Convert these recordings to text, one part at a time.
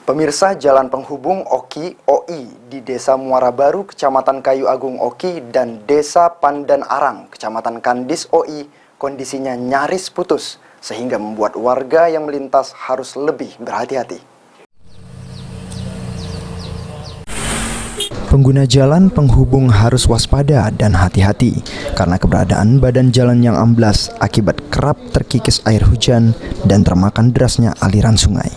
Pemirsa, jalan penghubung Oki OI di Desa Muara Baru, Kecamatan Kayu Agung Oki, dan Desa Pandan Arang, Kecamatan Kandis OI, kondisinya nyaris putus, sehingga membuat warga yang melintas harus lebih berhati-hati. Pengguna jalan penghubung harus waspada dan hati-hati karena keberadaan badan jalan yang amblas akibat kerap terkikis air hujan dan termakan derasnya aliran sungai.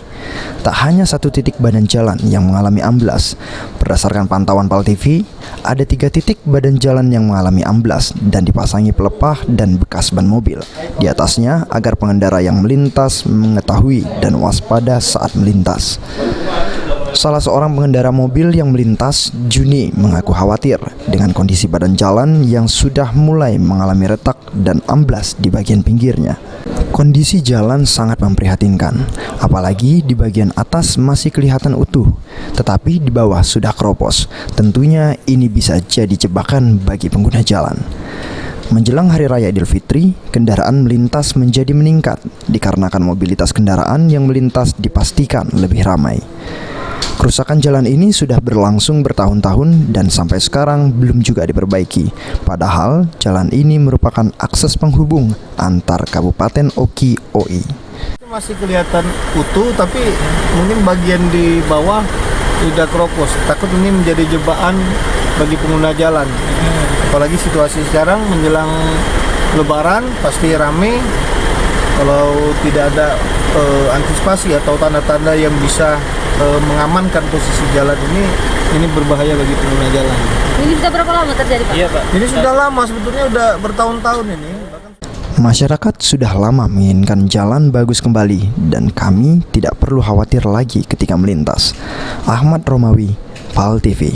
Tak hanya satu titik badan jalan yang mengalami amblas. Berdasarkan pantauan PAL TV, ada 3 titik badan jalan yang mengalami amblas dan dipasangi pelepah dan bekas ban mobil di atasnya agar pengendara yang melintas mengetahui dan waspada saat melintas. Salah seorang pengendara mobil yang melintas, Juni, mengaku khawatir dengan kondisi badan jalan yang sudah mulai mengalami retak dan amblas di bagian pinggirnya. Kondisi jalan sangat memprihatinkan, apalagi di bagian atas masih kelihatan utuh, tetapi di bawah sudah keropos. Tentunya ini bisa jadi jebakan bagi pengguna jalan. Menjelang Hari Raya Idul Fitri, kendaraan melintas menjadi meningkat dikarenakan mobilitas kendaraan yang melintas dipastikan lebih ramai. Kerusakan jalan ini sudah berlangsung bertahun-tahun dan sampai sekarang belum juga diperbaiki. Padahal jalan ini merupakan akses penghubung antar Kabupaten Oki OI. Masih kelihatan utuh, tapi mungkin bagian di bawah sudah keropos. Takut ini menjadi jebakan bagi pengguna jalan. Apalagi situasi sekarang menjelang Lebaran pasti ramai. Kalau tidak ada antisipasi atau tanda-tanda yang bisa mengamankan posisi jalan ini berbahaya bagi pengguna jalan. Ini sudah berapa lama terjadi, Pak? Iya, Pak. Ini sudah lama, sebetulnya udah bertahun-tahun ini. Masyarakat sudah lama menginginkan jalan bagus kembali dan kami tidak perlu khawatir lagi ketika melintas. Ahmad Romawi, PAL TV.